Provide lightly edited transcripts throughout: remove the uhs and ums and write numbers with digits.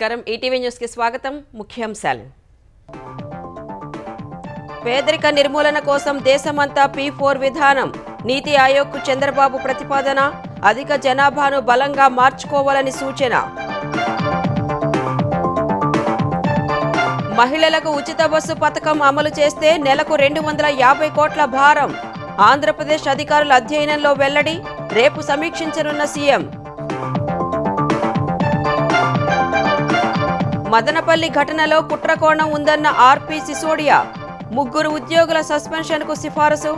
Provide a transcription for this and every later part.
నమస్కారం. ETV news కి స్వాగతం. ముఖ్యాంశాలు. పేదరిక నిర్మూలన కోసం దేశమంతా P4 విధానం. నీతి ఆయోగ్కు చంద్రబాబు ప్రతిపాదన. అధిక జనాభాను బలంగా మార్చుకోవాలని సూచన. మహిళలకు ఉచిత బస్సు పథకం అమలు చేస్తే నెలకు 250 కోట్ల భారం. ఆంధ్రప్రదేశ్ అధికారుల అధ్యయనంలో వెల్లడి. రేపు సమీక్షించనున్న సీఎం. మదనపల్లి ఘటనలో కుట్రకోణం ఉందన్న ఆర్పీ సిసోడియా. 3 ఉద్యోగుల సస్పెన్షన్కు సిఫారసు.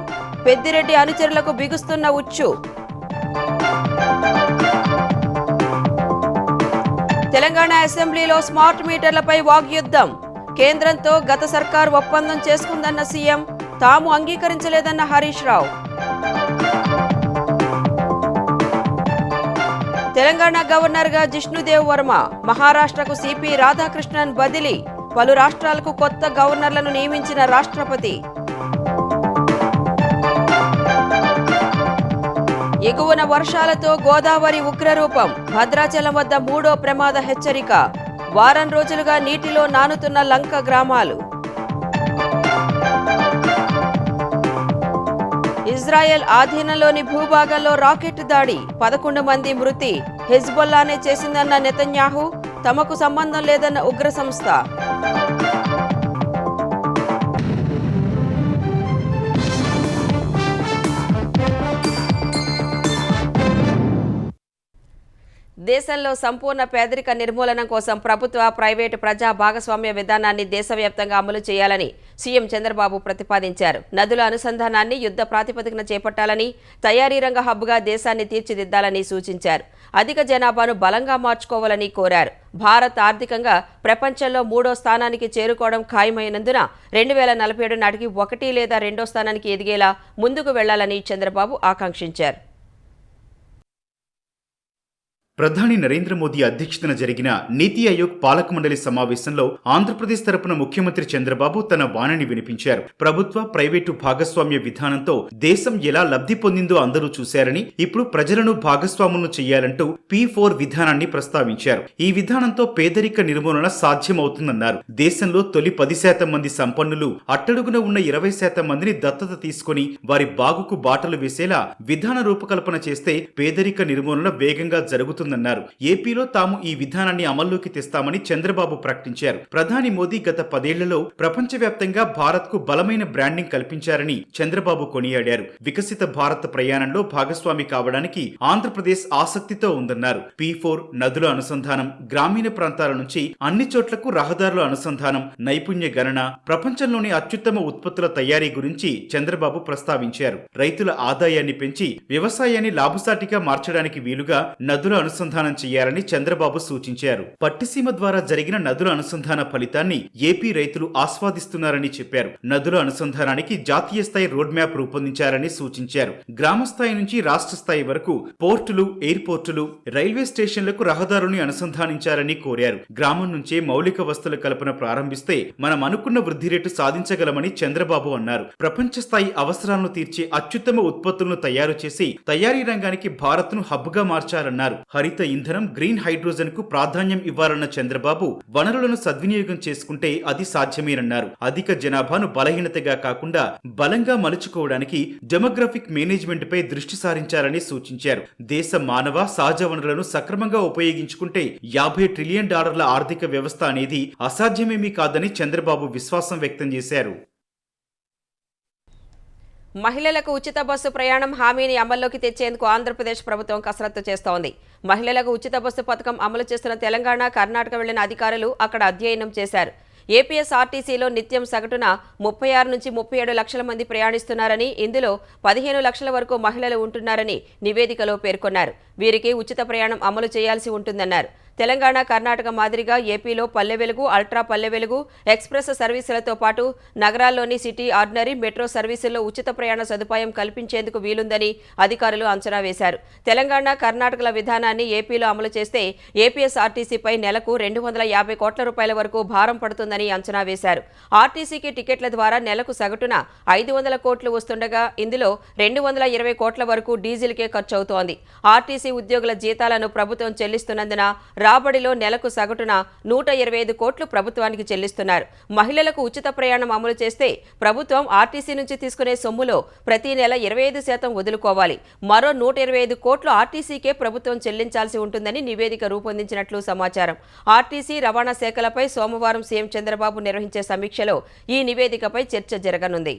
పెద్దిరెడ్డి అనుచరులకు బిగుస్తున్న ఉచ్చు. తెలంగాణ అసెంబ్లీలో స్మార్ట్ మీటర్లపై వాగ్యుద్ధం. కేంద్రంతో గత సర్కారు ఒప్పందం చేసుకుందన్న సీఎం. తాము అంగీకరించలేదన్న హరీష్ రావు. తెలంగాణ గవర్నర్గా జిష్ణుదేవ్ వర్మ. మహారాష్ట్రకు సిపి రాధాకృష్ణన్ బదిలీ. పలు రాష్ట్రాలకు కొత్త గవర్నర్లను నియమించిన రాష్ట్రపతి. ఎగువన వర్షాలతో గోదావరి ఉగ్రరూపం. భద్రాచలం వద్ద 3వ ప్రమాద హెచ్చరిక. వారం రోజులుగా నీటిలో నానుతున్న లంక గ్రామాలు. ఇజ్రాయెల్ ఆధీనంలోని భూభాగంలో రాకెట్ దాడి. 11 మంది మృతి. హిజ్బుల్లానే చేసిందన్న నెతన్యాహు. తమకు సంబంధం లేదన్న ఉగ్ర సంస్థ. దేశంలో సంపూర్ణ పేదరిక నిర్మూలన కోసం ప్రభుత్వ, ప్రైవేటు, ప్రజా భాగస్వామ్య విధానాన్ని దేశవ్యాప్తంగా అమలు చేయాలని సీఎం చంద్రబాబు ప్రతిపాదించారు. నదుల అనుసంధానాన్ని యుద్ధ ప్రాతిపదికన చేపట్టాలని, తయారీ రంగ హబ్గా దేశాన్ని తీర్చిదిద్దాలని సూచించారు. అధిక జనాభాను బలంగా మార్చుకోవాలని కోరారు. భారత్ ఆర్థికంగా ప్రపంచంలో 3వ స్థానానికి చేరుకోవడం ఖాయమైనందున 2047 నాటికి 1 లేదా 2వ స్థానానికి ఎదిగేలా ముందుకు వెళ్లాలని చంద్రబాబు ఆకాంక్షించారు. ప్రధాని నరేంద్ర మోదీ అధ్యక్షతన జరిగిన నీతి ఆయోగ్ పాలక మండలి సమావేశంలో ఆంధ్రప్రదేశ్ తరపున ముఖ్యమంత్రి చంద్రబాబు తన వాణిని వినిపించారు. ప్రభుత్వ, ప్రైవేటు భాగస్వామ్య విధానంతో దేశం ఎలా లబ్ధి పొందిందో అందరూ చూశారని, ఇప్పుడు ప్రజలను భాగస్వాములను చేయాలంటూ P4 విధానాన్ని ప్రస్తావించారు. ఈ విధానంతో పేదరిక నిర్మూలన సాధ్యమవుతుందన్నారు. దేశంలో తొలి 10% మంది సంపన్నులు అట్టడుగున ఉన్న 20% మందిని దత్తత తీసుకుని వారి బాగుకు బాటలు వేసేలా విధాన రూపకల్పన చేస్తే పేదరిక నిర్మూలన వేగంగా జరుగుతుంది. ఏపీలో తాము ఈ విధానాన్ని అమల్లోకి తెస్తామని చంద్రబాబు ప్రకటించారు. ప్రధాని మోదీ గత 10 ఏళ్లలో ప్రపంచవ్యాప్తంగా భారత్ కు బలమైన బ్రాండింగ్ కల్పించారని చంద్రబాబు కొనియాడారు. వికసిత భారత్ ప్రయాణంలో భాగస్వామి కావడానికి ఆంధ్రప్రదేశ్ ఆసక్తితో ఉందన్నారు. P4 నదుల అనుసంధానం, గ్రామీణ ప్రాంతాల నుంచి అన్ని చోట్లకు రహదారుల అనుసంధానం, నైపుణ్య గణన, ప్రపంచంలోని అత్యుత్తమ ఉత్పత్తుల తయారీ గురించి చంద్రబాబు ప్రస్తావించారు. రైతుల ఆదాయాన్ని పెంచి వ్యవసాయాన్ని లాభసాటిగా మార్చడానికి వీలుగా నదుల అనుసంధానం చేయాలని చంద్రబాబు సూచించారు. పట్టిసీమ ద్వారా జరిగిన నదుల అనుసంధాన ఫలితాన్ని ఏపీ రైతులు ఆస్వాదిస్తున్నారని చెప్పారు. నదుల అనుసంధానానికి జాతీయ స్థాయి రోడ్ మ్యాప్ రూపొందించాలని సూచించారు. గ్రామ స్థాయి నుంచి రాష్ట్ర స్థాయి వరకు పోర్టులు, ఎయిర్పోర్టులు, రైల్వే స్టేషన్లకు రహదారుని అనుసంధానించాలని కోరారు. గ్రామం నుంచే మౌలిక వస్తువుల కల్పన ప్రారంభిస్తే మనం అనుకున్న వృద్ధి రేటు సాధించగలమని చంద్రబాబు అన్నారు. ప్రపంచ స్థాయి అవసరాలను తీర్చే అత్యుత్తమ ఉత్పత్తులను తయారు చేసి తయారీ రంగానికి భారత్ ను హబ్ గా మార్చాలన్నారు. హరిత ఇంధనం, గ్రీన్ హైడ్రోజన్ కు ప్రాధాన్యం ఇవ్వాలన్న చంద్రబాబు వనరులను సద్వినియోగం చేసుకుంటే అది సాధ్యమేనన్నారు. అధిక జనాభాను బలహీనతగా కాకుండా బలంగా మలుచుకోవడానికి డెమోగ్రఫిక్ మేనేజ్మెంట్ పై దృష్టి సారించాలని సూచించారు. దేశ మానవ సహజ వనరులను సక్రమంగా ఉపయోగించుకుంటే $50 ట్రిలియన్ ఆర్థిక వ్యవస్థ అనేది అసాధ్యమేమీ కాదని చంద్రబాబు విశ్వాసం వ్యక్తం చేశారు. మహిళలకు ఉచిత బస్సు ప్రయాణం హామీని అమల్లోకి తెచ్చేందుకు ఆంధ్రప్రదేశ్ ప్రభుత్వం కసరత్తు చేస్తోంది. మహిళలకు ఉచిత బస్సు పథకం అమలు చేస్తున్న తెలంగాణ, కర్ణాటక వెళ్లిన అధికారులు అక్కడ అధ్యయనం చేశారు. ఏపీఎస్ఆర్టీసీలో నిత్యం సగటున 36 నుంచి 37 లక్షల మంది ప్రయాణిస్తున్నారని, ఇందులో 15 లక్షల వరకు మహిళలు ఉంటున్నారని నివేదికలో పేర్కొన్నారు. వీరికి ఉచిత ప్రయాణం అమలు చేయాల్సి ఉంటుందన్నారు. తెలంగాణ, కర్ణాటక మాదిరిగా ఏపీలో పల్లె వెలుగు, అల్ట్రా పల్లె వెలుగు, ఎక్స్ప్రెస్ సర్వీసులతో పాటు నగరాల్లోని సిటీ, ఆర్డినరీ, మెట్రో సర్వీసుల్లో ఉచిత ప్రయాణ సదుపాయం కల్పించేందుకు వీలుందని అధికారులు అంచనా వేశారు. తెలంగాణ, కర్ణాటకల విధానాన్ని ఏపీలో అమలు చేస్తే ఏపీఎస్ఆర్టీసీపై నెలకు 250 కోట్ల రూపాయల వరకు భారం పడుతుందని అంచనా వేశారు. ఆర్టీసీకి టికెట్ల ద్వారా నెలకు సగటున 500 కోట్లు వస్తుండగా ఇందులో 220 కోట్ల వరకు డీజిల్కే ఖర్చవుతోంది. ఆర్టీసీ ఉద్యోగుల జీతాలను ప్రభుత్వం చెల్లిస్తున్నందున రాబడిలో నెలకు సగటున 125 కోట్లు ప్రభుత్వానికి చెల్లిస్తున్నారు. మహిళలకు ఉచిత ప్రయాణం అమలు చేస్తే ప్రభుత్వం ఆర్టీసీ నుంచి తీసుకునే సొమ్ములో ప్రతి నెల 25% వదులుకోవాలి. మరో 125 కోట్లు ఆర్టీసీకే ప్రభుత్వం చెల్లించాల్సి ఉంటుందని నివేదిక రూపొందించినట్లు సమాచారం. ఆర్టీసీ, రవాణా శాఖలపై సోమవారం సీఎం చంద్రబాబు నిర్వహించే సమీక్షలో ఈ నివేదికపై చర్చ జరగనుంది.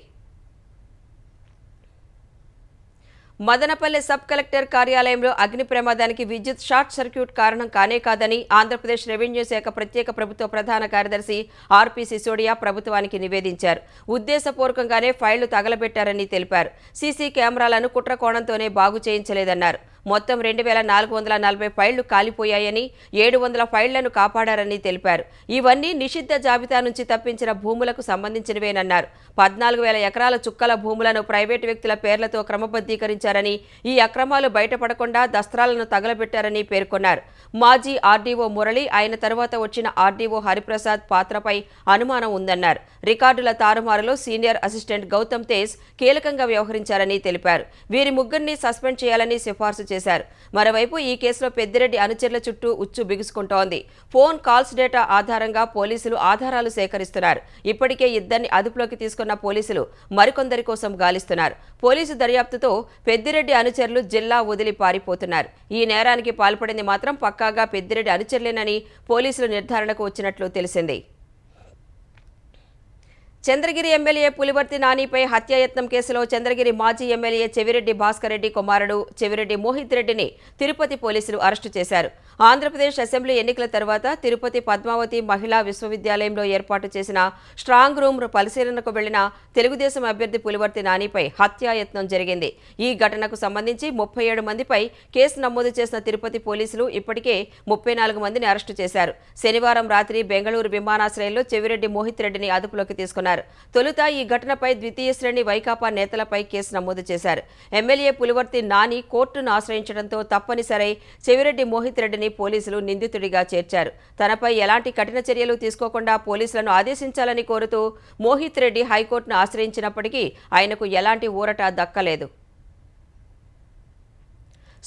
మదనపల్లె సబ్ కలెక్టర్ కార్యాలయంలో అగ్ని ప్రమాదానికి విద్యుత్ షార్ట్ సర్క్యూట్ కారణం కానే కాదని ఆంధ్రప్రదేశ్ రెవెన్యూ శాఖ ప్రత్యేక ప్రభుత్వ ప్రధాన కార్యదర్శి ఆర్పి సిసోడియా ప్రభుత్వానికి నివేదించారు. ఉద్దేశపూర్వకంగానే ఫైళ్లు తగలబెట్టారని తెలిపారు. సీసీ కెమెరాలను కుట్ర కోణంతోనే బాగు చేయించలేదన్నారు. మొత్తం 2440 ఫైళ్లు కాలిపోయాయని, 700 ఫైళ్లను కాపాడారని తెలిపారు. ఇవన్నీ నిషిద్ధ జాబితా నుంచి తప్పించిన భూములకు సంబంధించినవేనన్నారు. 14,000 ఎకరాల చుక్కల భూములను ప్రైవేటు వ్యక్తుల పేర్లతో క్రమబద్ధీకరించారని, ఈ అక్రమాలు బయటపడకుండా దస్త్రాలను తగలబెట్టారని పేర్కొన్నారు. మాజీ ఆర్డీఓ మురళి, ఆయన తర్వాత వచ్చిన ఆర్డీఓ హరిప్రసాద్ పాత్రపై అనుమానం ఉందన్నారు. రికార్డుల తారుమారులో సీనియర్ అసిస్టెంట్ గౌతమ్ తేజ్ కీలకంగా వ్యవహరించారని తెలిపారు. వీరి ముగ్గురిని సస్పెండ్ చేయాలని సిఫార్సు చేశారు. మరోవైపు ఈ కేసులో పెద్దిరెడ్డి అనుచరుల చుట్టూ ఉచ్చు బిగుసుకుంటోంది. ఫోన్ కాల్స్ డేటా ఆధారంగా పోలీసులు ఆధారాలు సేకరిస్తున్నారు. ఇప్పటికే ఇద్దరిని అదుపులోకి తీసుకున్న పోలీసులు మరికొందరి కోసం గాలిస్తున్నారు. పోలీసు దర్యాప్తుతో పెద్దిరెడ్డి అనుచరులు జిల్లా వదిలి పారిపోతున్నారు. ఈ నేరానికి పాల్పడింది మాత్రం పక్కాగా పెద్దిరెడ్డి అనుచరులేనని పోలీసులు నిర్ధారణకు వచ్చినట్లు తెలిసింది. చంద్రగిరి ఎమ్మెల్యే పులివర్తి నానిపై హత్యాయత్నం కేసులో చంద్రగిరి మాజీ ఎమ్మెల్యే చెవిరెడ్డి భాస్కర్ రెడ్డి కుమారుడు చెవిరెడ్డి మోహిత్ రెడ్డిని తిరుపతి పోలీసులు అరెస్టు చేశారు. ఆంధ్రప్రదేశ్ అసెంబ్లీ ఎన్నికల తర్వాత తిరుపతి పద్మావతి మహిళా విశ్వవిద్యాలయంలో ఏర్పాటు చేసిన స్ట్రాంగ్ రూమ్ పరిశీలనకు వెళ్లిన తెలుగుదేశం అభ్యర్థి పులివర్తి నానిపై హత్యాయత్నం జరిగింది. ఈ ఘటనకు సంబంధించి 37 మందిపై కేసు నమోదు చేసిన తిరుపతి పోలీసులు ఇప్పటికే 34 మందిని అరెస్టు చేశారు. శనివారం రాత్రి బెంగళూరు విమానాశ్రయంలో చెవిరెడ్డి మోహిత్ రెడ్డిని అదుపులోకి తీసుకున్నారు. తొలుత ఈ ఘటనపై ద్వితీయ శ్రేణి వైకాపా నేతలపై కేసు నమోదు చేశారు. ఎమ్మెల్యే పులివర్తి నాని కోర్టును ఆశ్రయించడంతో తప్పనిసరి చెవిరెడ్డి మోహిత్ రెడ్డిని పోలీసులు నిందితుడిగా చేర్చారు. తనపై ఎలాంటి కఠిన చర్యలు తీసుకోకుండా పోలీసులను ఆదేశించాలని కోరుతూ మోహిత్ రెడ్డి హైకోర్టును ఆశ్రయించినప్పటికీ ఆయనకు ఎలాంటి ఊరట దక్కలేదు.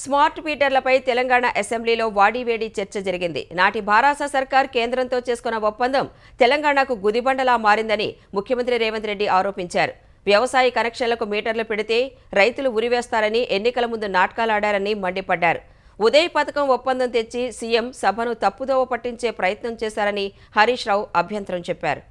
స్మార్ట్ మీటర్లపై తెలంగాణ అసెంబ్లీలో వాడివేడి చర్చ జరిగింది. నాటి భారాస సర్కార్ కేంద్రంతో చేసుకున్న ఒప్పందం తెలంగాణకు గుదిబండలా మారిందని ముఖ్యమంత్రి రేవంత్ రెడ్డి ఆరోపించారు. వ్యవసాయ కనెక్షన్లకు మీటర్లు పెడితే రైతులు ఉరివేస్తారని ఎన్నికల ముందు నాటకాలాడారని మండిపడ్డారు. ఉదయ్ పథకం ఒప్పందం తెచ్చి సీఎం సభను తప్పుదోవ పట్టించే ప్రయత్నం చేశారని హరీష్ రావు అభ్యంతరం చెప్పారు.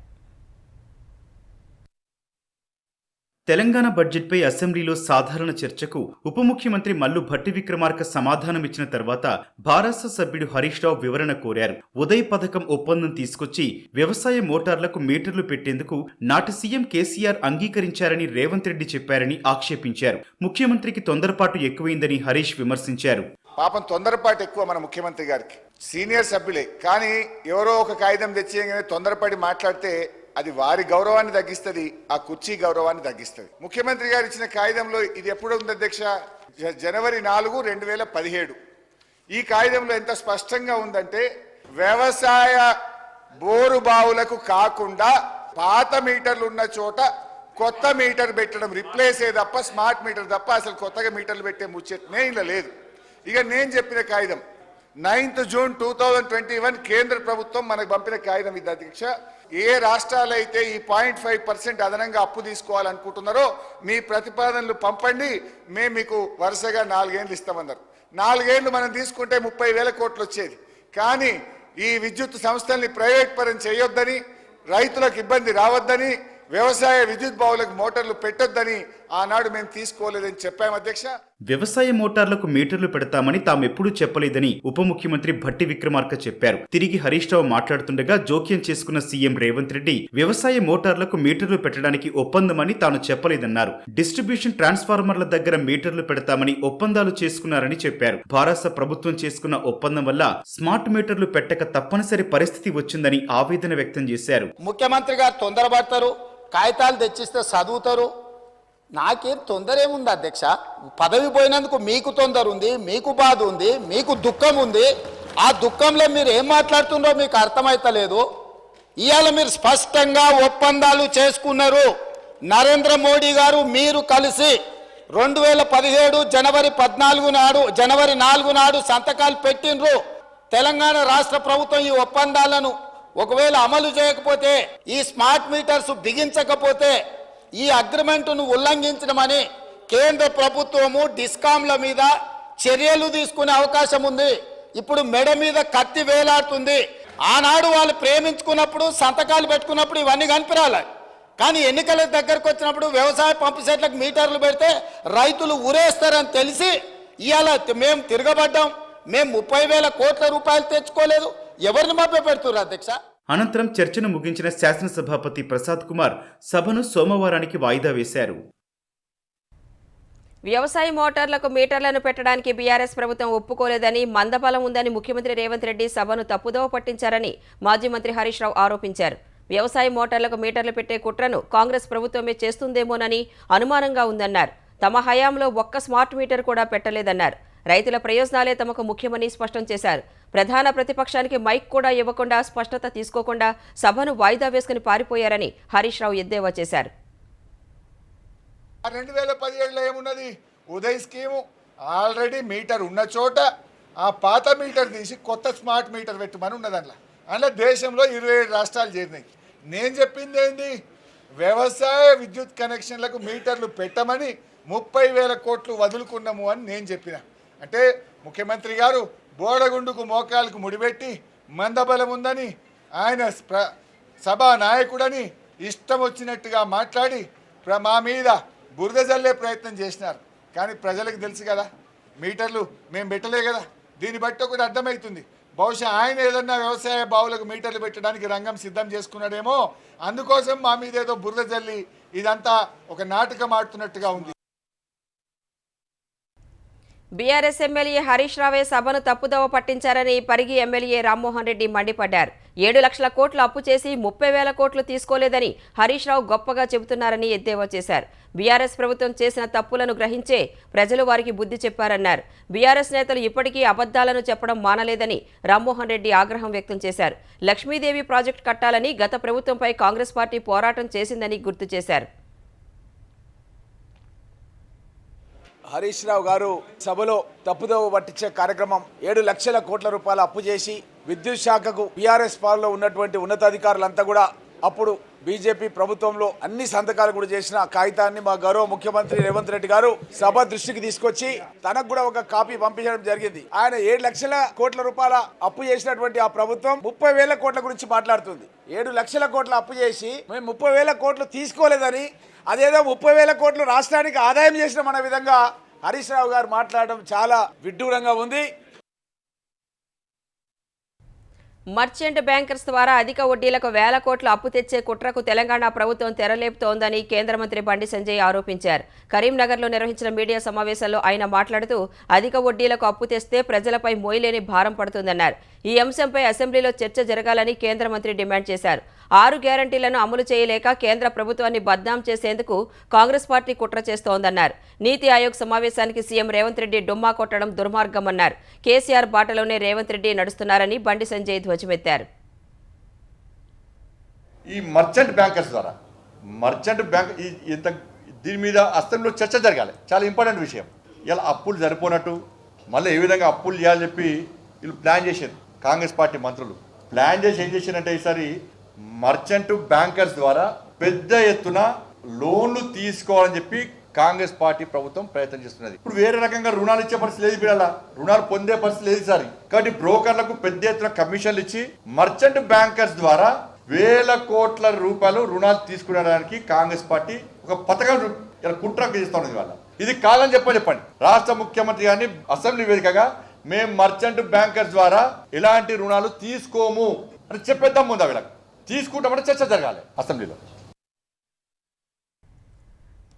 తెలంగాణ బడ్జెట్పై అసెంబ్లీలో సాధారణ చర్చకు ఉప ముఖ్యమంత్రి మల్లు భట్టి విక్రమార్క సమాధానమిచ్చిన తర్వాత భారాస సభ్యుడు హరీష్ రావు వివరణ కోరారు. ఉదయ్ పథకం ఒప్పందం తీసుకొచ్చి వ్యవసాయ మోటార్లకు మీటర్లు పెట్టేందుకు నాటి సీఎం కేసీఆర్ అంగీకరించారని రేవంత్ రెడ్డి చెప్పారని ఆక్షేపించారు. ముఖ్యమంత్రికి తొందరపాటు ఎక్కువైందని హరీష్ విమర్శించారు. పాపం తొందరపాటు ఎక్కువ మన ముఖ్యమంత్రి గారికి. సీనియర్ సభ్యులే కానీ ఎవరో ఒక కాగితం తెచ్చేయగానే తొందరపడి మాట్లాడితే అది వారి గౌరవాన్ని తగ్గిస్తుంది, ఆ కుర్చీ గౌరవాన్ని తగ్గిస్తుంది. ముఖ్యమంత్రి గారు ఇచ్చిన కాగితంలో ఇది ఎప్పుడు ఉంది అధ్యక్ష? జనవరి 4, 2017. ఈ కాగితంలో ఎంత స్పష్టంగా ఉందంటే వ్యవసాయ బోరు బావులకు కాకుండా పాత మీటర్లు ఉన్న చోట కొత్త మీటర్ పెట్టడం, రిప్లేస్ తప్ప స్మార్ట్ మీటర్ తప్ప అసలు కొత్తగా మీటర్లు పెట్టే ముచ్చటనే ఇలా లేదు. ఇక నేను చెప్పిన కాగితం 9th జూన్ 2021 కేంద్ర ప్రభుత్వం మనకు పంపిన కాగితం ఇది అధ్యక్ష. ఏ రాష్ట్రాలు అయితే ఈ 0.5% అదనంగా అప్పు తీసుకోవాలనుకుంటున్నారో మీ ప్రతిపాదనలు పంపండి, మేము మీకు వరుసగా 4 ఏళ్ళు ఇస్తామన్నారు. 4 ఏళ్ళు మనం తీసుకుంటే 30,000 కోట్లు వచ్చేది. కానీ ఈ విద్యుత్ సంస్థల్ని ప్రైవేట్ పరం చేయొద్దని, రైతులకు ఇబ్బంది రావద్దని, వ్యవసాయ విద్యుత్ బావులకు మోటార్లు పెట్టొద్దని ఆనాడు మేము తీసుకోలేదని చెప్పాము అధ్యక్ష. వ్యవసాయ మోటార్లకు మీటర్లు పెడతామని తామెప్పుడూ చెప్పలేదని ఉప ముఖ్యమంత్రి భట్టి విక్రమార్క చెప్పారు. తిరిగి హరీష్ రావు మాట్లాడుతుండగా జోక్యం చేసుకున్న సీఎం రేవంత్ రెడ్డి వ్యవసాయ మోటార్లకు మీటర్లు పెట్టడానికి ఒప్పందమని తాను చెప్పలేదన్నారు. డిస్ట్రిబ్యూషన్ ట్రాన్స్ఫార్మర్ల దగ్గర మీటర్లు పెడతామని ఒప్పందాలు చేసుకున్నారని చెప్పారు. భారాస ప్రభుత్వం చేసుకున్న ఒప్పందం వల్ల స్మార్ట్ మీటర్లు పెట్టక తప్పనిసరి పరిస్థితి వచ్చిందని ఆవేదన వ్యక్తం చేశారు. ముఖ్యమంత్రి గారు తొందరపడతారు, కాగితాలు తెచ్చిస్తే చదువుతారు. నాకేం తొందర ఏముంది అధ్యక్ష? పదవి పోయినందుకు మీకు తొందర ఉంది, మీకు బాధ ఉంది, మీకు దుఃఖం ఉంది. ఆ దుఃఖంలో మీరు ఏం మాట్లాడుతుందో మీకు అర్థమైతలేదు. ఇవాళ మీరు స్పష్టంగా ఒప్పందాలు చేసుకున్నారు. నరేంద్ర మోడీ గారు మీరు కలిసి 2017 జనవరి 4 నాడు సంతకాలు పెట్టిండ్రు. తెలంగాణ రాష్ట్ర ప్రభుత్వం ఈ ఒప్పందాలను ఒకవేళ అమలు చేయకపోతే, ఈ స్మార్ట్ మీటర్స్ బిగించకపోతే ఈ అగ్రిమెంటును ఉల్లంఘించడమని కేంద్ర ప్రభుత్వము డిస్కాంల మీద చర్యలు తీసుకునే అవకాశం ఉంది. ఇప్పుడు మెడ మీద కత్తి వేలాడుతుంది. ఆనాడు వాళ్ళు ప్రేమించుకున్నప్పుడు సంతకాలు పెట్టుకున్నప్పుడు ఇవన్నీ కనిపించాలి. కానీ ఎన్నికల దగ్గరకు వచ్చినప్పుడు వ్యవసాయ పంపు సెట్లకు మీటర్లు పెడితే రైతులు ఊరేస్తారని తెలిసి ఇవాళ మేము తిరగబడ్డాం. మేము 30,000 కోట్ల రూపాయలు తెచ్చుకోలేదు. ఎవరిని మభ్య పెడుతున్నారు అధ్యక్ష? అనంతరం చర్చను ముగించిన శాసనసభాపతి ప్రసాద్ కుమార్ సభను సోమవారానికి వాయిదా వేశారు. వ్యవసాయ మోటార్లకు మీటర్లను పెట్టడానికి బీఆర్ఎస్ ప్రభుత్వం ఒప్పుకోలేదని, మందబలం ఉందని ముఖ్యమంత్రి రేవంత్ రెడ్డి సభను తప్పుదోవ పట్టించారని మాజీ మంత్రి హరీష్ రావు ఆరోపించారు. వ్యవసాయ మోటార్లకు మీటర్లు పెట్టే కుట్రను కాంగ్రెస్ ప్రభుత్వమే చేస్తుందేమోనని అనుమానంగా ఉందన్నారు. తమ హయాంలో ఒక్క స్మార్ట్ మీటర్ కూడా పెట్టలేదన్నారు. రైతుల ప్రయోజనాలే తమకు ముఖ్యమని స్పష్టం చేశారు. ప్రధాన ప్రతిపక్షానికి మైక్ కూడా ఇవ్వకుండా, స్పష్టత తీసుకోకుండా సభను వాయిదా వేసుకుని పారిపోయారని హరీష్ రావు ఎద్దేవా చేశారు. 2017లో ఏమున్నది? ఉదయ్ స్కీము ఆల్రెడీ మీటర్ ఉన్న చోట ఆ పాత మీటర్ తీసి కొత్త స్మార్ట్ మీటర్ పెట్టమని ఉన్నది. అందులో దేశంలో 27 రాష్ట్రాలు చేరినాయి. నేను చెప్పింది ఏంది? వ్యవసాయ విద్యుత్ కనెక్షన్లకు మీటర్లు పెట్టమని 30,000 కోట్లు వదులుకున్నాము అని నేను చెప్పిన. అంటే ముఖ్యమంత్రి గారు బోడగుండుకు మోకాలకు ముడిపెట్టి మందబలం ఉందని, ఆయన సభా నాయకుడని ఇష్టం వచ్చినట్టుగా మాట్లాడి మా మీద బురద జల్లే ప్రయత్నం చేసినారు. కానీ ప్రజలకు తెలుసు కదా, మీటర్లు మేము పెట్టలే కదా. దీన్ని బట్టి ఒకటి అర్థమవుతుంది, బహుశా ఆయన ఏదన్నా వ్యవసాయ బావులకు మీటర్లు పెట్టడానికి రంగం సిద్ధం చేసుకున్నాడేమో. అందుకోసం మా మీద ఏదో బురద జల్లి ఇదంతా ఒక నాటకం ఆడుతున్నట్టుగా ఉంది. బీఆర్ఎస్ ఎమ్మెల్యే హరీష్ రావే సభను తప్పుదోవ పట్టించారని పరిగి ఎమ్మెల్యే రామ్మోహన్ రెడ్డి మండిపడ్డారు. 7 లక్షల కోట్లు అప్పు చేసి 30,000 కోట్లు తీసుకోలేదని హరీష్ రావు గొప్పగా చెబుతున్నారని ఎద్దేవా చేశారు. బీఆర్ఎస్ ప్రభుత్వం చేసిన తప్పులను గ్రహించే ప్రజలు వారికి బుద్ధి చెప్పారన్నారు. బీఆర్ఎస్ నేతలు ఇప్పటికీ అబద్దాలను చెప్పడం మానలేదని రామ్మోహన్ రెడ్డి ఆగ్రహం వ్యక్తం చేశారు. లక్ష్మీదేవి ప్రాజెక్టు కట్టాలని గత ప్రభుత్వంపై కాంగ్రెస్ పార్టీ పోరాటం చేసిందని గుర్తు చేశారు. హరీష్ రావు గారు సభలో తప్పుదోవ పట్టించే కార్యక్రమం, 7 లక్షల కోట్ల రూపాయలు అప్పు చేసి విద్యుత్ శాఖకు బీఆర్ఎస్ పార్టీలో ఉన్నటువంటి ఉన్నతాధికారులంతా కూడా అప్పుడు బీజేపీ ప్రభుత్వంలో అన్ని సంతకాలు కూడా చేసిన కాగితాన్ని మా గౌరవ ముఖ్యమంత్రి రేవంత్ రెడ్డి గారు సభ దృష్టికి తీసుకొచ్చి తనకు కూడా ఒక కాపీ పంపించడం జరిగింది. ఆయన 7 లక్షల కోట్ల రూపాయల అప్పు చేసినటువంటి ఆ ప్రభుత్వం 30,000 కోట్ల గురించి మాట్లాడుతుంది. 7 లక్షల కోట్ల అప్పు చేసి మేము 30,000 కోట్లు తీసుకోలేదని, అదేదో 30,000 కోట్లు రాష్ట్రానికి ఆదాయం చేసిన మన విధంగా హరీష్ రావు గారు మాట్లాడడం చాలా విడ్డూరంగా ఉంది. మర్చెంట్ బ్యాంకర్స్ ద్వారా అధిక వడ్డీలకు 1,000 కోట్ల అప్పు తెచ్చే కుట్రకు తెలంగాణ ప్రభుత్వం తెరలేపుతోందని కేంద్ర మంత్రి బండి సంజయ్ ఆరోపించారు. కరీంనగర్లో నిర్వహించిన మీడియా సమావేశంలో ఆయన మాట్లాడుతూ అధిక వడ్డీలకు అప్పు తెస్తే ప్రజలపై మోయలేని భారం పడుతుందన్నారు. ఈ అంశంపై అసెంబ్లీలో చర్చ జరగాలని కేంద్ర మంత్రి డిమాండ్ చేశారు. 6 గ్యారంటీలను అమలు చేయలేక కేంద్ర ప్రభుత్వాన్ని బద్నాం చేసేందుకు కాంగ్రెస్ పార్టీ కుట్ర చేస్తోందన్నారు. నీతి ఆయోగ్ సమావేశానికి సీఎం రేవంత్ రెడ్డి డుమ్మా కొట్టడం దుర్మార్గమన్నారు. కేసీఆర్ బాటలోనే రేవంత్ రెడ్డి నడుస్తున్నారని బండి సంజయ్ ధ్వజమెత్తారు. ఈ మర్చెంట్ బ్యాంకర్స్ ద్వారా దీని మీద అసెంబ్లీలో చర్చ జరగాలి. చాలా ఇంపార్టెంట్ విషయం. ఇలా అప్పులు సరిపోనట్టు మళ్ళీ ఏ విధంగా అప్పులు చేయాలని చెప్పి వీళ్ళు ప్లాన్ చేశారు. కాంగ్రెస్ పార్టీ మంత్రులు ప్లాన్ చేసి ఏం చేశారంటే, ఈసారి మర్చెంట్ బ్యాంకర్స్ ద్వారా పెద్ద ఎత్తున లోన్లు తీసుకోవాలని చెప్పి కాంగ్రెస్ పార్టీ ప్రభుత్వం ప్రయత్నం చేస్తున్నది. ఇప్పుడు వేరే రకంగా రుణాలు ఇచ్చే పరిస్థితి లేదు, వీళ్ళ రుణాలు పొందే పరిస్థితి లేదు ఈసారి. కాబట్టి బ్రోకర్లకు పెద్ద ఎత్తున కమిషన్లు ఇచ్చి మర్చెంట్ బ్యాంకర్స్ ద్వారా 1,000 కోట్ల రూపాయలు రుణాలు తీసుకునేడానికి కాంగ్రెస్ పార్టీ ఒక పథకం కుట్ర చేస్తున్నది. వాళ్ళ ఇది కాదని చెప్పండి. రాష్ట్ర ముఖ్యమంత్రి గారిని అసెంబ్లీ వేదికగా మేము మర్చెంట్ బ్యాంకర్స్ ద్వారా ఎలాంటి రుణాలు తీసుకోము అని చెప్పేద్దాం. ముందు వీళ్ళకి తీసుకుంటామంటే చర్చ జరగాలి అసెంబ్లీలో.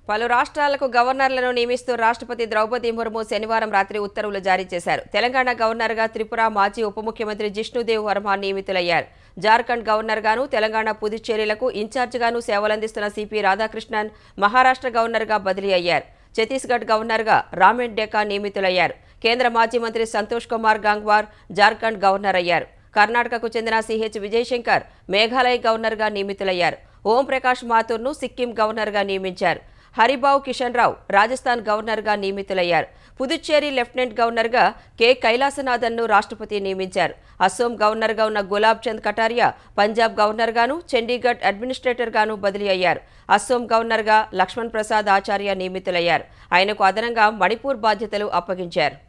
పలు రాష్ట్రాలకు గవర్నర్లను నియమిస్తూ రాష్ట్రపతి ద్రౌపది ముర్ము శనివారం రాత్రి ఉత్తర్వులు జారీ చేశారు. తెలంగాణ గవర్నర్గా త్రిపుర మాజీ ఉప ముఖ్యమంత్రి జిష్ణుదేవ్ వర్మ నియమితులయ్యారు. జార్ఖండ్ గవర్నర్గాను, తెలంగాణ పుదుచ్చేరిలకు ఇన్ఛార్జిగాను సేవలందిస్తున్న సిపి రాధాకృష్ణన్ మహారాష్ట్ర గవర్నర్గా బదిలీ అయ్యారు. ఛత్తీస్గఢ్ గవర్నర్గా రామేన్ డెకా నియమితులయ్యారు. కేంద్ర మాజీ మంత్రి సంతోష్ కుమార్ గంగ్వార్ జార్ఖండ్ గవర్నర్ అయ్యారు. కర్ణాటకకు చెందిన సిహెచ్ విజయశంకర్ మేఘాలయ గవర్నర్గా నియమితులయ్యారు. ఓం ప్రకాష్ మాథూర్ను సిక్కిం గవర్నర్గా నియమించారు. హరిబాబు కిషన్ రావు రాజస్థాన్ గవర్నర్గా నియమితులయ్యారు. పుదుచ్చేరి లెఫ్టినెంట్ గవర్నర్గా కె కైలాసనాథన్ను రాష్ట్రపతి నియమించారు. అస్సోం గవర్నర్గా ఉన్న గులాబ్ చంద్ కటారియా పంజాబ్ గవర్నర్గాను, చండీగఢ్ అడ్మినిస్ట్రేటర్గాను బదిలీ అయ్యారు. అస్సోం గవర్నర్గా లక్ష్మణ్ ప్రసాద్ ఆచార్య నియమితులయ్యారు. ఆయనకు అదనంగా మణిపూర్ బాధ్యతలు అప్పగించారు.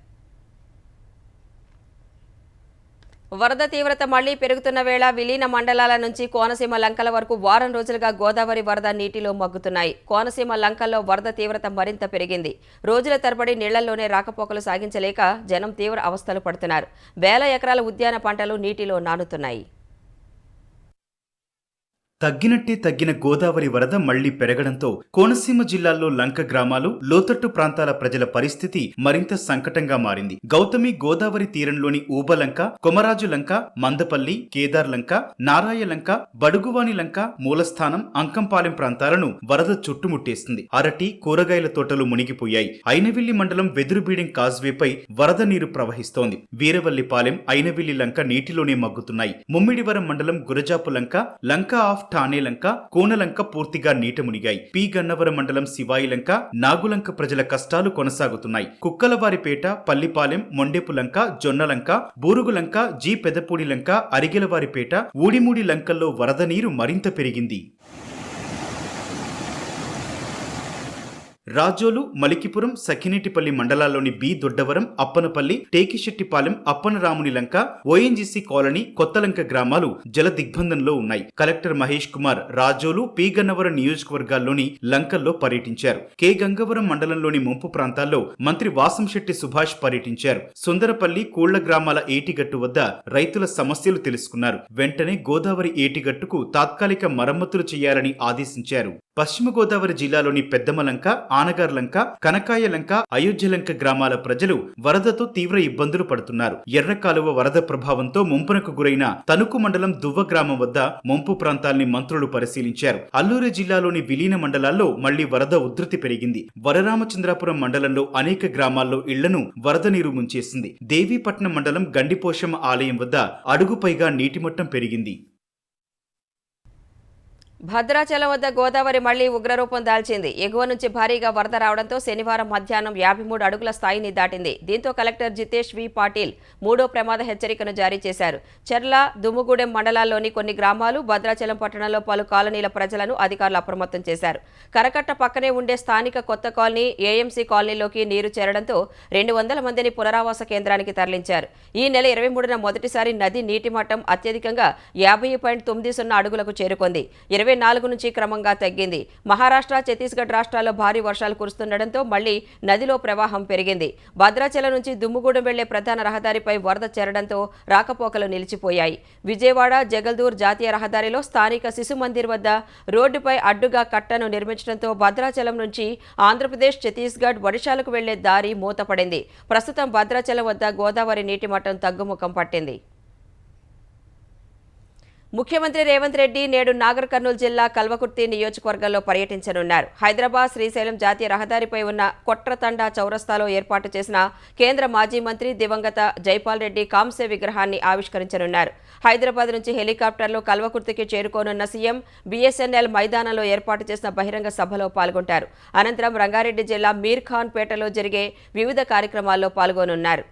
వరద తీవ్రత మళ్లీ పెరుగుతున్న వేళ విలీన మండలాల నుంచి కోనసీమ లంకల వరకు వారం రోజులుగా గోదావరి వరద నీటిలో మగ్గుతున్నాయి. కోనసీమ లంకల్లో వరద తీవ్రత మరింత పెరిగింది. రోజుల తరబడి నీళ్లలోనే రాకపోకలు సాగించలేక జనం తీవ్ర అవస్థలు పడుతున్నారు. వేల ఎకరాల ఉద్యాన పంటలు నీటిలో నానుతున్నాయి. తగ్గినట్టే తగ్గిన గోదావరి వరద మళ్లీ పెరగడంతో కోనసీమ జిల్లాల్లో లంక గ్రామాలు, లోతట్టు ప్రాంతాల ప్రజల పరిస్థితి మరింత సంకటంగా మారింది. గౌతమి గోదావరి తీరంలోని ఊబలంక, కొమరాజు లంక, మందపల్లి, కేదార్ లంక, నారాయ లంక, బడుగువాని లంక, మూలస్థానం, అంకంపాలెం ప్రాంతాలను వరద చుట్టుముట్టేసింది. అరటి, కూరగాయల తోటలు మునిగిపోయాయి. అయినవిల్లి మండలం వెదురుబీడెం కాజ్వేపై వరద నీరు ప్రవహిస్తోంది. వీరవల్లిపాలెం, అయినవిల్లి లంక నీటిలోనే మగ్గుతున్నాయి. ముమ్మిడివరం మండలం గురజాపు లంక, లంక ఆఫ్ ఠానే లంక, కోనలంక పూర్తిగా నీట మునిగాయి. పి గన్నవరం మండలం శివాయి లంక, నాగులంక ప్రజల కష్టాలు కొనసాగుతున్నాయి. కుక్కలవారిపేట, పల్లిపాలెం, మొండెపు లంక, జొన్నలంక, బూరుగులంక, జి పెదపూడి లంక, అరిగెలవారిపేట, ఊడిమూడి లంకల్లో వరద నీరు మరింత పెరిగింది. రాజోలు, మలికిపురం, సఖినేటిపల్లి మండలాల్లోని బి దొడ్డవరం, అప్పనపల్లి, టేకిశెట్టిపాలెం, అప్పనరాముని లంక, ఓఎన్జీసీ కాలనీ, కొత్తలంక గ్రామాలు జల దిగ్బంధంలో ఉన్నాయి. కలెక్టర్ మహేష్ కుమార్ రాజోలు, పి గన్నవరం నియోజకవర్గాల్లోని లంకల్లో పర్యటించారు. కె గంగవరం మండలంలోని ముంపు ప్రాంతాల్లో మంత్రి వాసంశెట్టి సుభాష్ పర్యటించారు. సుందరపల్లి, కూళ్ల గ్రామాల ఏటిగట్టు వద్ద రైతుల సమస్యలు తెలుసుకున్నారు. వెంటనే గోదావరి ఏటిగట్టుకు తాత్కాలిక మరమ్మతులు చేయాలని ఆదేశించారు. పశ్చిమ గోదావరి జిల్లాలోని పెద్దమలంక, ఆనగార్లంక, కనకాయలంక, అయోధ్యలంక గ్రామాల ప్రజలు వరదతో తీవ్ర ఇబ్బందులు పడుతున్నారు. ఎర్రకాలువ వరద ప్రభావంతో ముంపునకు గురైన తణుకు మండలం దువ్వ గ్రామం వద్ద ముంపు ప్రాంతాల్ని మంత్రులు పరిశీలించారు. అల్లూరు జిల్లాలోని విలీన మండలాల్లో మళ్లీ వరద ఉధృతి పెరిగింది. వరరామచంద్రాపురం మండలంలో అనేక గ్రామాల్లో ఇళ్లను వరద నీరు ముంచేసింది. దేవీపట్నం మండలం గండిపోషమ్మ ఆలయం వద్ద అడుగుపైగా నీటిమట్టం పెరిగింది. భద్రాచలం వద్ద గోదావరి మళ్లీ ఉగ్రరూపం దాల్చింది. ఎగువ నుంచి భారీగా వరద రావడంతో శనివారం మధ్యాహ్నం 53 అడుగుల స్థాయిని దాటింది. దీంతో కలెక్టర్ జితేష్ వి పాటిల్ మూడో ప్రమాద హెచ్చరికను జారీ చేశారు. చెర్ల, దుమ్ముగూడెం మండలాల్లోని కొన్ని గ్రామాలు, భద్రాచలం పట్టణంలో పలు కాలనీల ప్రజలను అధికారులు అప్రమత్తం చేశారు. కరకట్ట పక్కనే ఉండే స్థానిక కొత్త కాలనీ, ఏఎంసీ కాలనీలోకి నీరు చేరడంతో 200 మందిని పునరావాస కేంద్రానికి తరలించారు. ఈ నెల 23న మొదటిసారి నది నీటి మట్టం అత్యధికంగా 50.90 అడుగులకు చేరుకుంది. 24 నుంచి క్రమంగా తగ్గింది. మహారాష్ట్ర, ఛత్తీస్గఢ్ రాష్ట్రాల్లో భారీ వర్షాలు కురుస్తుండటంతో మళ్లీ నదిలో ప్రవాహం పెరిగింది. భద్రాచలం నుంచి దుమ్ముగూడెం వెళ్లే ప్రధాన రహదారిపై వరద చేరడంతో రాకపోకలు నిలిచిపోయాయి. విజయవాడ, జగల్దూర్ జాతీయ రహదారిలో స్థానిక శిశు మందిర్ వద్ద రోడ్డుపై అడ్డుగా కట్టను నిర్మించడంతో భద్రాచలం నుంచి ఆంధ్రప్రదేశ్, ఛత్తీస్గఢ్, ఒడిశాలకు వెళ్లే దారి మూతపడింది. ప్రస్తుతం భద్రాచలం వద్ద గోదావరి నీటి మట్టం తగ్గుముఖం పట్టింది. ముఖ్యమంత్రి రేవంత్ రెడ్డి నేడు నాగర్ కర్నూలు జిల్లా కల్వకుర్తి నియోజకవర్గంలో పర్యటించనున్నారు. హైదరాబాద్ శ్రీశైలం జాతీయ రహదారిపై ఉన్న కొట్రతండా చౌరస్తాలో ఏర్పాటు చేసిన కేంద్ర మాజీ మంత్రి దివంగత జైపాల్ రెడ్డి కాంస్య విగ్రహాన్ని ఆవిష్కరించనున్నారు. హైదరాబాద్ నుంచి హెలికాప్టర్లో కల్వకుర్తికి చేరుకోనున్న సీఎం బీఎస్ఎన్ఎల్ మైదానంలో ఏర్పాటు చేసిన బహిరంగ సభలో పాల్గొంటారు. అనంతరం రంగారెడ్డి జిల్లా మీర్ ఖాన్ పేటలో జరిగే వివిధ కార్యక్రమాల్లో పాల్గొనున్నారు.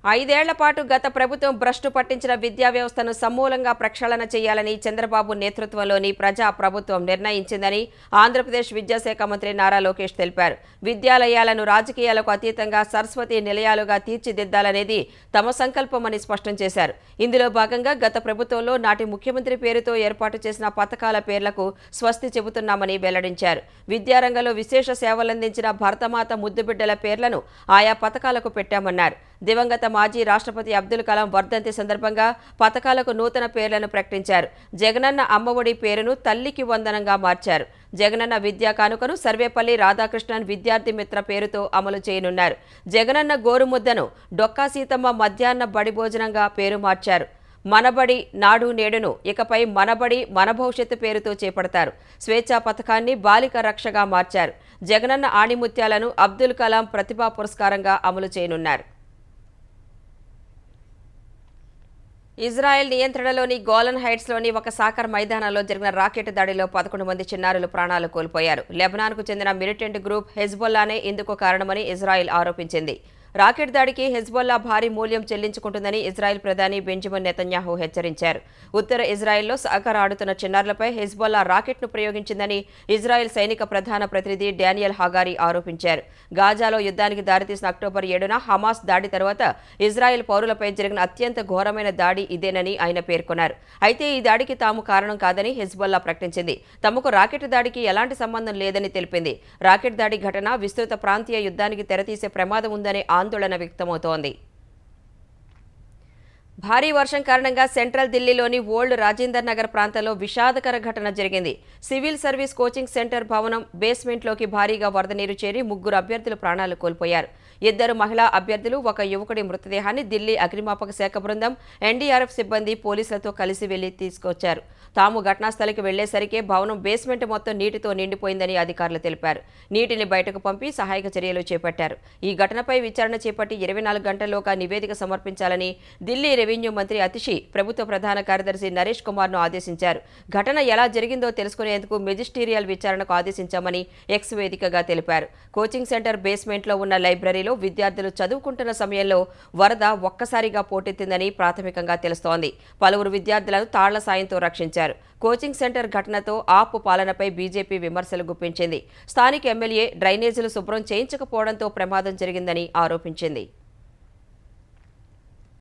5 ఏళ్ల పాటు గత ప్రభుత్వం భ్రష్టు పట్టించిన విద్యా వ్యవస్థను సమూలంగా ప్రక్షాళన చేయాలని చంద్రబాబు నేతృత్వంలోని ప్రజా ప్రభుత్వం నిర్ణయించిందని ఆంధ్రప్రదేశ్ విద్యాశాఖ మంత్రి నారా లోకేష్ తెలిపారు. విద్యాలయాలను రాజకీయాలకు అతీతంగా సరస్వతి నిలయాలుగా తీర్చిదిద్దాలనేది తమ సంకల్పమని స్పష్టం చేశారు. ఇందులో భాగంగా గత ప్రభుత్వంలో నాటి ముఖ్యమంత్రి పేరుతో ఏర్పాటు చేసిన పథకాల పేర్లకు స్వస్తి చెబుతున్నామని వెల్లడించారు. విద్యారంగంలో విశేష సేవలందించిన భరతమాత ముద్దుబిడ్డల పేర్లను ఆయా పథకాలకు పెట్టామన్నారు. దివంగత మాజీ రాష్ట్రపతి అబ్దుల్ కలాం వర్ధంతి సందర్భంగా పథకాలకు నూతన పేర్లను ప్రకటించారు. జగనన్న అమ్మఒడి పేరును తల్లికి వందనంగా మార్చారు. జగనన్న విద్యా కానుకను సర్వేపల్లి రాధాకృష్ణన్ విద్యార్థి మిత్ర పేరుతో అమలు చేయనున్నారు. జగనన్న గోరుముద్దను డొక్కా సీతమ్మ మధ్యాహ్న బడి భోజనంగా పేరు మార్చారు. మనబడి నాడు నేడును ఇకపై మనబడి మన భవిష్యత్తు పేరుతో చేపడతారు. స్వేచ్ఛా పథకాన్ని బాలిక రక్షగా మార్చారు. జగనన్న ఆణిముత్యాలను అబ్దుల్ కలాం ప్రతిభా పురస్కారంగా అమలు చేయనున్నారు. ఇజ్రాయెల్ నియంత్రణలోని గోలన్ హైట్స్లోని ఒక సాకర్ మైదానంలో జరిగిన రాకెట్ దాడిలో 11 మంది చిన్నారులు ప్రాణాలు కోల్పోయారు. లెబనాన్కు చెందిన మిలిటెంట్ గ్రూప్ హెజ్బొల్లానే ఇందుకు కారణమని ఇజ్రాయెల్ ఆరోపించింది. రాకెట్ దాడికి హెజ్బొల్లా భారీ మూల్యం చెల్లించుకుంటుందని ఇజ్రాయెల్ ప్రధాని బెంజమిన్ నెతన్యాహు హెచ్చరించారు. ఉత్తర ఇజ్రాయెల్లో సాకర్ ఆడుతున్న చిన్నారులపై హెజ్బొల్లా రాకెట్ను ప్రయోగించిందని ఇజ్రాయెల్ సైనిక ప్రధాన ప్రతినిధి డానియల్ హగారి ఆరోపించారు. గాజాలో యుద్ధానికి దారితీసిన అక్టోబర్ 7న హమాస్ దాడి తర్వాత ఇజ్రాయెల్ పౌరులపై జరిగిన అత్యంత ఘోరమైన దాడి ఇదేనని ఆయన పేర్కొన్నారు. అయితే ఈ దాడికి తాము కారణం కాదని హెజ్బొల్లా ప్రకటించింది. తమకు రాకెట్ దాడికి ఎలాంటి సంబంధం లేదని తెలిపింది. రాకెట్ దాడి ఘటన విస్తృత ప్రాంతీయ యుద్ధానికి తెరతీసే ప్రమాదం ఉందనే ఆందోళన వ్యక్తమవుతోంది. భారీ వర్షం కారణంగా సెంట్రల్ ఢిల్లీలోని ఓల్డ్ రాజేందర్ నగర్ ప్రాంతంలో విషాదకర ఘటన జరిగింది. సివిల్ సర్వీస్ కోచింగ్ సెంటర్ భవనం బేస్మెంట్లోకి భారీగా వరద నీరు చేరి 3 అభ్యర్థులు ప్రాణాలు కోల్పోయారు. 2 మహిళా అభ్యర్థులు, 1 యువకుడి మృతదేహాన్ని ఢిల్లీ అగ్నిమాపక శాఖ బృందం, ఎన్డీఆర్ఎఫ్ సిబ్బంది పోలీసులతో కలిసి వెళ్లి తీసుకొచ్చారు. తాము ఘటనాస్థలికి వెళ్లేసరికే భవనం బేస్మెంట్ మొత్తం నీటితో నిండిపోయిందని అధికారులు తెలిపారు. నీటిని బయటకు పంపి సహాయక చర్యలు చేపట్టారు. ఈ ఘటనపై విచారణ చేపట్టి 24 గంటల్లోగా నివేదిక సమర్పించాలని ఢిల్లీ రెవెన్యూ మంత్రి అతిషి ప్రభుత్వ ప్రధాన కార్యదర్శి నరేష్ కుమార్ను ఆదేశించారు. ఘటన ఎలా జరిగిందో తెలుసుకునేందుకు మెజిస్టీరియల్ విచారణకు ఆదేశించామని ఎక్స్ వేదికగా తెలిపారు. కోచింగ్ సెంటర్ బేస్మెంట్లో ఉన్న లైబ్రరీలో విద్యార్థులు చదువుకుంటున్న సమయంలో వరద ఒక్కసారిగా పోటెత్తిందని ప్రాథమికంగా తెలుస్తోంది. పలువురు విద్యార్థులను తాళ్ల సాయంతో రక్షించారు. కోచింగ్ సెంటర్ ఘటనతో ఆప్ పాలనపై బీజేపీ విమర్శలు గుప్పించింది. స్థానిక ఎమ్మెల్యే డ్రైనేజీలు శుభ్రం చేయించకపోవడంతో ప్రమాదం జరిగిందని ఆరోపించింది.